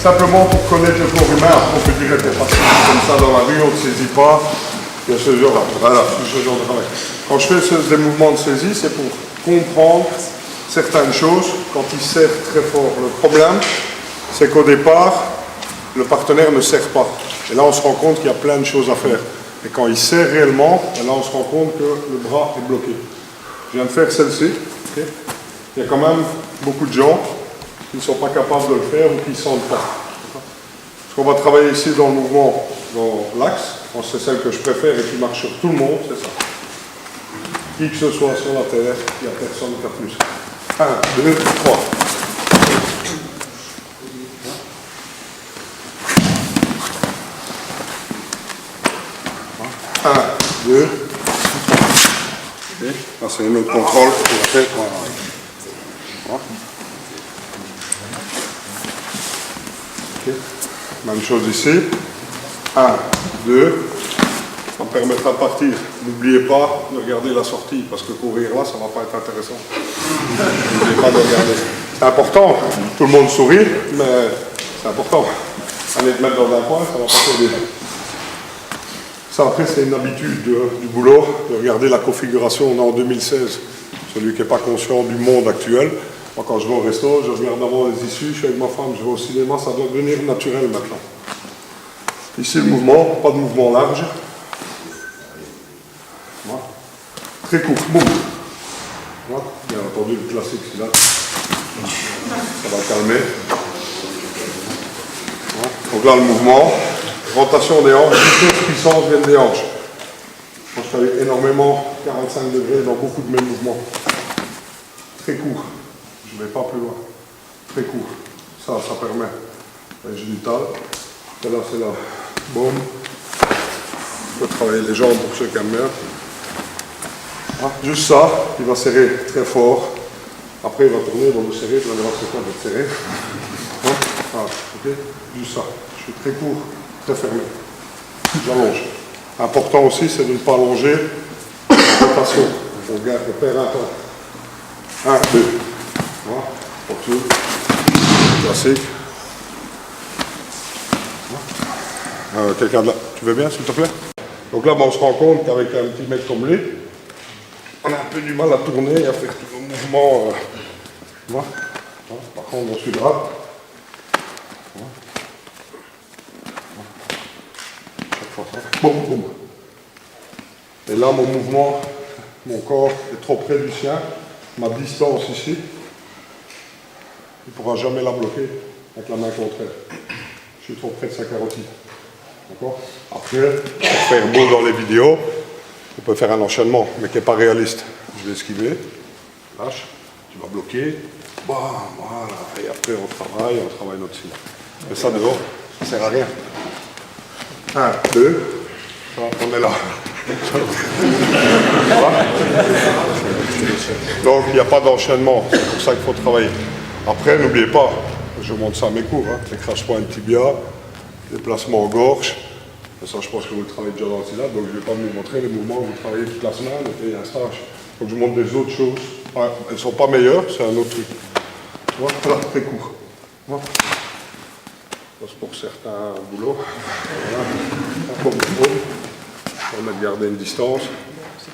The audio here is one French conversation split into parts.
simplement pour connaître le corps humain, on peut dire que parce que comme ça dans la rue, on ne saisit pas. Il y a ce genre-là. Voilà, ce genre de travail. Quand je fais des mouvements de saisie, c'est pour comprendre certaines choses quand il serre très fort. Le problème, c'est qu'au départ, le partenaire ne serre pas. Et là, on se rend compte qu'il y a plein de choses à faire. Et quand il serre réellement, là, on se rend compte que le bras est bloqué. Je viens de faire celle-ci. Okay. Il y a quand même beaucoup de gens qui ne sont pas capables de le faire ou qui ne sentent pas. Ce qu'on va travailler ici dans le mouvement, dans l'axe, c'est celle que je préfère et qui marche sur tout le monde, c'est ça. Qui que ce soit sur la terre, il n'y a personne qui a plus. 1, 2, 3. 1, 2. Okay. Là, c'est une autre contrôle. Okay. Même chose ici. 1, 2. Ça me permettra de partir. N'oubliez pas de regarder la sortie, parce que courir là, ça ne va pas être intéressant. N'oubliez pas de regarder. C'est important. Tout le monde sourit, mais c'est important. Aller te mettre dans un coin, ça ne va pas t'aider. Ça, après, c'est une habitude du boulot, de regarder la configuration. On est en 2016. Celui qui n'est pas conscient du monde actuel. Moi, quand je vais au resto, je regarde avant les issues, je suis avec ma femme, je vais au cinéma, ça doit devenir naturel maintenant. Ici, le mouvement, pas de mouvement large. Voilà. Très court, boum. Voilà. Bien entendu, le classique, celui-là. Ça va calmer. Voilà. Donc là, le mouvement, rotation des hanches, puissance viennent des hanches. Moi, je travaille énormément, 45 degrés dans beaucoup de mes mouvements. Très court. Je ne vais pas plus loin. Très court. Ça permet la génitale. Et là, c'est là. Boum. On peut travailler les jambes pour ceux qui aiment bien. Ah, juste ça, il va serrer très fort. Après, il va tourner, il va vous serrer, vous allez voir ce qu'il va être serré. Ah, ok. Juste ça. Je suis très court, très fermé. J'allonge. Important aussi, c'est de ne pas allonger la rotation. On garde le père un temps. 1, 2. Voilà. Continue. Classique. Quelqu'un de là, tu veux bien s'il te plaît? Donc là, on se rend compte qu'avec un petit mec comme lui, on a un peu du mal à tourner et à faire tout le mouvement. Voilà. Par contre, on suit le bras. Boum, boum. Et là, mon mouvement, mon corps est trop près du sien. Ma distance ici, il ne pourra jamais la bloquer avec la main contraire. Je suis trop près de sa carotide. D'accord? Après, pour faire beau dans les vidéos, on peut faire un enchaînement, mais qui n'est pas réaliste. Je vais esquiver, lâche, tu vas bloquer, bah, voilà, et après on travaille notre cible. Mais ça dehors, ça ne sert à rien. 1, 2, on est là. Donc il n'y a pas d'enchaînement, c'est pour ça qu'il faut travailler. Après, n'oubliez pas, je montre ça à mes cours, l'écrasement tibia, déplacement en gorge. Et ça, je pense que vous le travaillez déjà dans le syllabe, donc je ne vais pas vous montrer les mouvements que vous travaillez toute la semaine et un stage. Donc je vous montre des autres choses. Ouais, elles ne sont pas meilleures, c'est un autre truc. Voilà, très court. Voilà. C'est pour certains boulots. Voilà. Bon, on va garder une distance.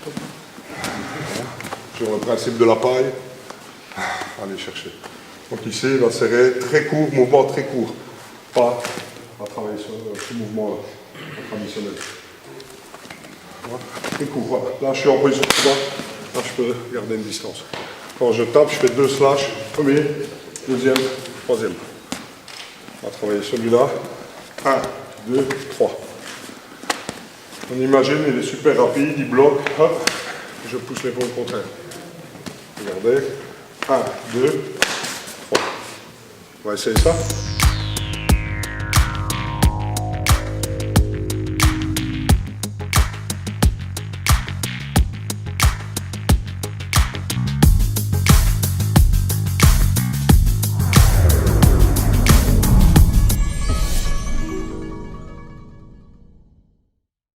Voilà. Sur le principe de la paille. Allez chercher. Donc ici, il va serrer très court, mouvement très court. Pas à travailler sur ce mouvement-là, traditionnel. Voilà. Très court, voilà. Là, je suis en position de combat. Là, je peux garder une distance. Quand je tape, je fais 2 slash. Premier, deuxième, troisième. On va travailler celui-là. 1, 2, 3. On imagine, il est super rapide, il bloque. Hop, je pousse l'épaule contraire. Regardez. 1, 2, 3. On va essayer ça.